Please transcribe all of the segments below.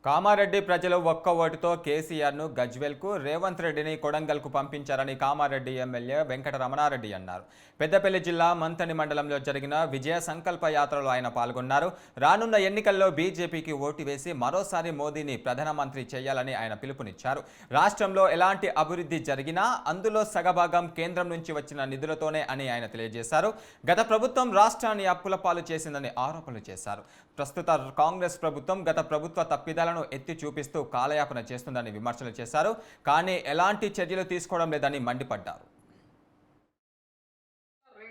కామారెడ్డి ప్రజలు ఒక్క ఓటుతో కేసీఆర్ను గజ్వెల్కు, రేవంత్ రెడ్డిని కొడంగల్కు పంపించారని కామారెడ్డి ఎమ్మెల్యే వెంకటరమణారెడ్డి అన్నారు. పెద్దపల్లి జిల్లా మంథని మండలంలో జరిగిన విజయ సంకల్ప యాత్రలో ఆయన పాల్గొన్నారు. రానున్న ఎన్నికల్లో బీజేపీకి ఓటు వేసి మరోసారి మోదీని ప్రధానమంత్రి చేయాలని ఆయన పిలుపునిచ్చారు. రాష్ట్రంలో ఎలాంటి అభివృద్ధి జరిగినా అందులో సగభాగం కేంద్రం నుంచి వచ్చిన నిధులతోనే అని ఆయన తెలియజేశారు. గత ప్రభుత్వం రాష్ట్రాన్ని అప్పుల పాలు చేసిందని ఆరోపణలు చేశారు. ప్రస్తుత కాంగ్రెస్ ప్రభుత్వం గత ప్రభుత్వ తప్పిదాలను ఎత్తి చూపిస్తూ కాలయాపన చేస్తుందని విమర్శలు చేశారు. కానీ ఎలాంటి చర్యలు తీసుకోవడం లేదని మండిపడ్డారు.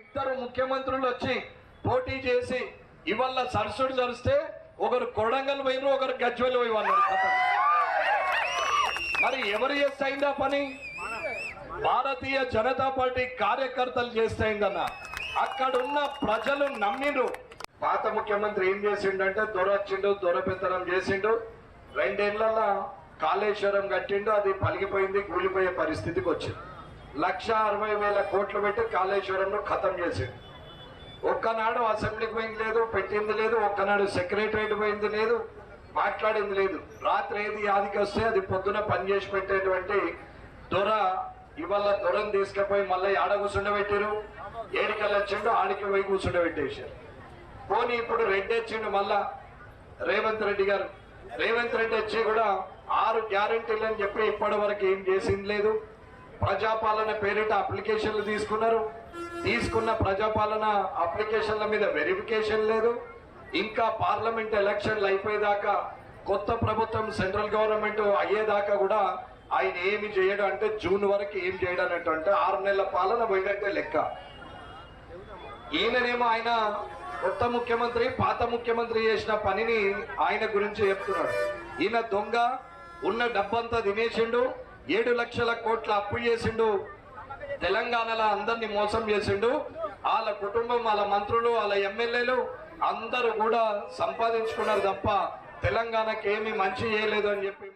ఇద్దరు ముఖ్యమంత్రులు వచ్చి పోటీ చేసి ఇవాళ సరస్సుడు జరిస్తే ఒకరు కొడంగల్ పోయినారు, ఒకరు గజ్వెల్ పోయి అన్నారు. మరి ఎవరు చేస్తాయిందా పని? భారతీయ జనతా పార్టీ కార్యకర్తలు చేస్తాయిందన్న. అక్కడున్న ప్రజలు నమ్మిండ్రు. పాత ముఖ్యమంత్రి ఏం చేసిండంటే దొరొచ్చిండు, దొరపెత్తనం చేసిండు. 2 ఏళ్లలో కాళేశ్వరం కట్టిండు, అది పలిగిపోయింది, కూలిపోయే పరిస్థితికి వచ్చింది. 1,60,000 కోట్లు పెట్టి కాళేశ్వరంలో ఖతం చేసిండు. ఒక్కనాడు అసెంబ్లీకి పోయింది లేదు, పెట్టింది లేదు, ఒక్కనాడు సెక్రటరేట్ పోయింది లేదు, మాట్లాడింది లేదు. రాత్రి ఏది యాదికి వస్తే అది పొద్దున పనిచేసి పెట్టేటువంటి దొర ఇవాళ దొరను తీసుకుపోయి మళ్ళీ ఆడ కూర్చుండబెట్టారు. ఏడికల్ వచ్చిండు, ఆడికి పోయి కూర్చుండబెట్టేశారు. పోనీ ఇప్పుడు రెడ్డి వచ్చిండు మళ్ళా రేవంత్ రెడ్డి గారు. రేవంత్ రెడ్డి వచ్చి కూడా 6 గ్యారెంటీలు అని చెప్పి ఇప్పటి వరకు ఏం చేసింది లేదు. ప్రజాపాలన పేరిట అప్లికేషన్లు తీసుకున్నారు. తీసుకున్న ప్రజాపాలన అప్లికేషన్ల మీద వెరిఫికేషన్ లేదు. ఇంకా పార్లమెంట్ ఎలక్షన్లు అయిపోయేదాకా, కొత్త ప్రభుత్వం సెంట్రల్ గవర్నమెంట్ అయ్యేదాకా కూడా ఆయన ఏమి చేయడం అంటే జూన్ వరకు ఏం చేయడం అన్నట్టు, అంటే 6 నెలల పాలన పోయినట్టే లెక్క. ఈయననేమో ఆయన కొత్త ముఖ్యమంత్రి, పాత ముఖ్యమంత్రి చేసిన పనిని ఆయన గురించి చెప్తున్నాడు. ఈయన దొంగ, ఉన్న డబ్బంతా తినేసిండు, 7 లక్షల కోట్ల అప్పు చేసిండు, తెలంగాణలో అందరినీ మోసం చేసిండు. వాళ్ళ కుటుంబం, వాళ్ళ మంత్రులు, వాళ్ళ ఎమ్మెల్యేలు అందరూ కూడా సంపాదించుకున్నారు తప్ప తెలంగాణకి ఏమీ మంచి చేయలేదు అని చెప్పి